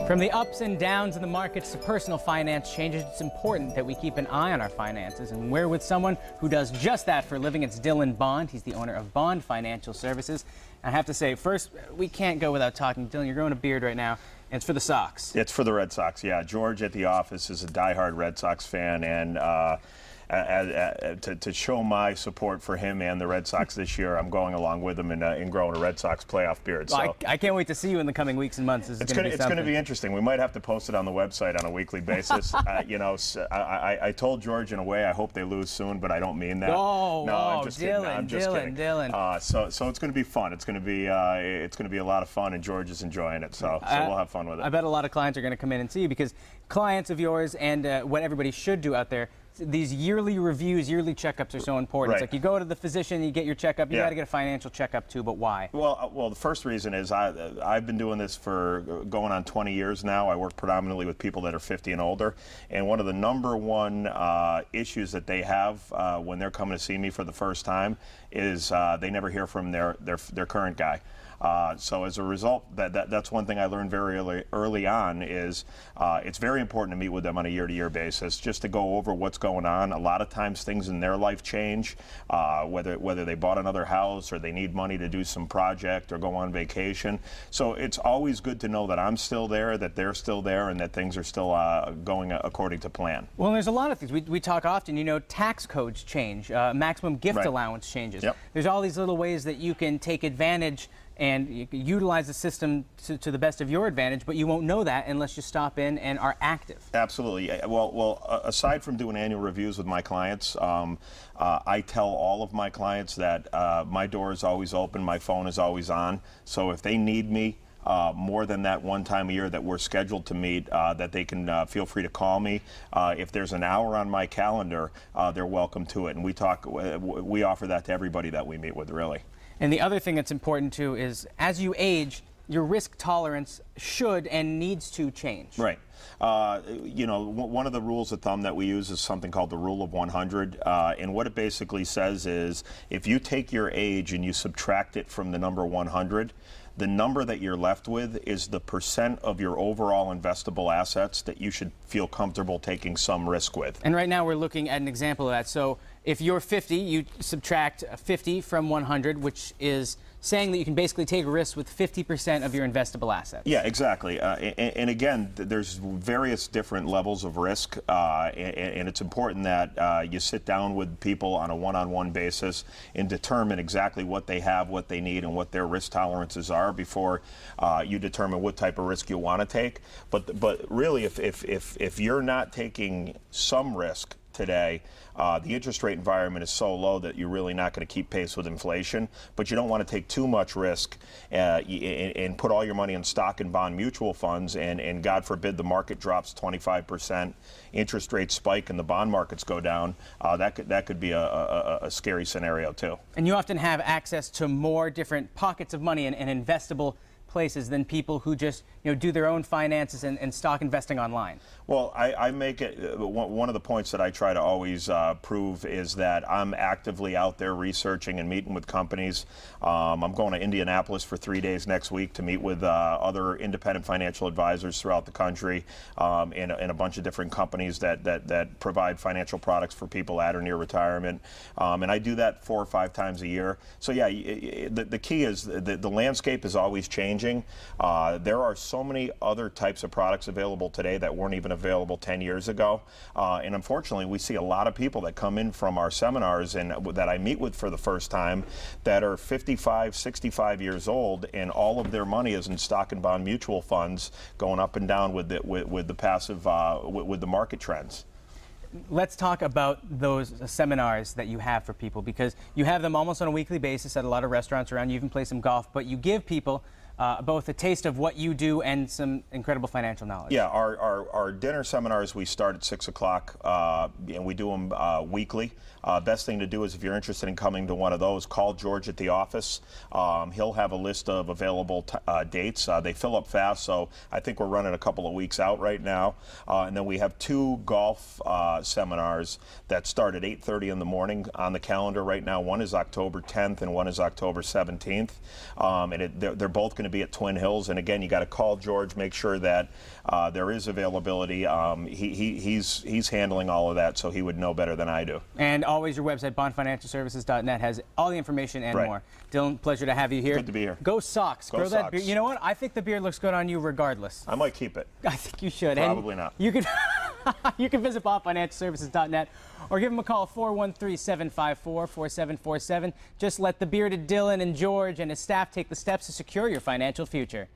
From the ups and downs of the markets to personal finance changes, it's important that we keep an eye on our finances. And we're with someone who does just that for a living. It's Dylan Bond. He's the owner of Bond Financial Services. I have to say, first, we can't go without talking. Dylan, you're growing a beard right now. And it's for the Sox. It's for the Red Sox, yeah. George at the office is a diehard Red Sox fan, and to show my support for him and the Red Sox this year, I'm going along with him in growing a Red Sox playoff beard. So well, I can't wait to see you in the coming weeks and months. It's going to be interesting. We might have to post it on the website on a weekly basis. I told George in a way I hope they lose soon, but I don't mean that. Oh, no, I'm just kidding. I'm just kidding. Dylan. So it's going to be fun. It's going to be a lot of fun, and George is enjoying it. So we'll have fun with it. I bet a lot of clients are going to come in and see you, because clients of yours and what everybody should do out there, these yearly reviews, yearly checkups are so important. Right. It's like you go to the physician, you get your checkup, you got to get a financial checkup too, but why? Well, the first reason is I've been doing this for going on 20 years now. I work predominantly with people that are 50 and older, and one of the number one issues that they have when they're coming to see me for the first time is they never hear from their current guy. So as a result, that's one thing I learned very early on is it's very important to meet with them on a year-to-year basis, just to go over what's going on. A lot of times things in their life change, whether they bought another house or they need money to do some project or go on vacation. So it's always good to know that I'm still there, that they're still there, and that things are still going according to plan. Well, there's a lot of things. We talk often, tax codes change, maximum gift allowance changes. Yep. There's all these little ways that you can take advantage and you can utilize the system to the best of your advantage, but you won't know that unless you stop in and are active. Absolutely. Well, aside from doing annual reviews with my clients, I tell all of my clients that my door is always open, my phone is always on. So if they need me more than that one time a year that we're scheduled to meet, that they can feel free to call me. If there's an hour on my calendar, they're welcome to it. And we offer that to everybody that we meet with, really. And the other thing that's important too is, as you age, your risk tolerance should and needs to change. Right. One of the rules of thumb that we use is something called the rule of 100. And what it basically says is, if you take your age and you subtract it from the number 100, the number that you're left with is the percent of your overall investable assets that you should feel comfortable taking some risk with. And right now we're looking at an example of that. So if you're 50, you subtract 50 from 100, which is saying that you can basically take a risk with 50% of your investable assets. Yeah, exactly. And again, there's various different levels of risk, and it's important that you sit down with people on a one-on-one basis and determine exactly what they have, what they need, and what their risk tolerances are before you determine what type of risk you want to take. But really, if you're not taking some risk today, the interest rate environment is so low that you're really not going to keep pace with inflation, but you don't want to take too much risk and put all your money in stock and bond mutual funds, and God forbid the market drops 25%, interest rates spike and the bond markets go down. That could be a scary scenario too. And you often have access to more different pockets of money and investable places than people who just do their own finances and stock investing online. Well, I make it one of the points that I try to always prove is that I'm actively out there researching and meeting with companies. I'm going to Indianapolis for 3 days next week to meet with other independent financial advisors throughout the country, and a bunch of different companies that provide financial products for people at or near retirement. And I do that 4 or 5 times a year. So yeah, the key is the landscape is always changing. There are so many other types of products available today that weren't even available 10 years ago. And unfortunately, we see a lot of people that come in from our seminars and that I meet with for the first time that are 55, 65 years old, and all of their money is in stock and bond mutual funds going up and down with the passive, with the market trends. Let's talk about those seminars that you have for people, because you have them almost on a weekly basis at a lot of restaurants around. You even play some golf, but you give people both a taste of what you do and some incredible financial knowledge. Yeah, our dinner seminars, we start at 6 o'clock, and we do them weekly. Best thing to do is, if you're interested in coming to one of those, call George at the office. He'll have a list of available dates. They fill up fast, so I think we're running a couple of weeks out right now. And then we have 2 golf seminars that start at 8:30 in the morning on the calendar right now. One is October 10th and one is October 17th. And they're both going going to be at Twin Hills. And again, you got to call George, make sure that there is availability. He's handling all of that, so he would know better than I do. And always your website, bondfinancialservices.net, has all the information and more. Dylan, pleasure to have you here. Good to be here. Go Sox. Go Grow that Sox. beard. You know what? I think the beard looks good on you regardless. I might keep it. I think you should. Probably and not. You can you can visit bondfinancialservices.net or give them a call, 413-754-4747. Just let the bearded Dylan and George and his staff take the steps to secure your financial future.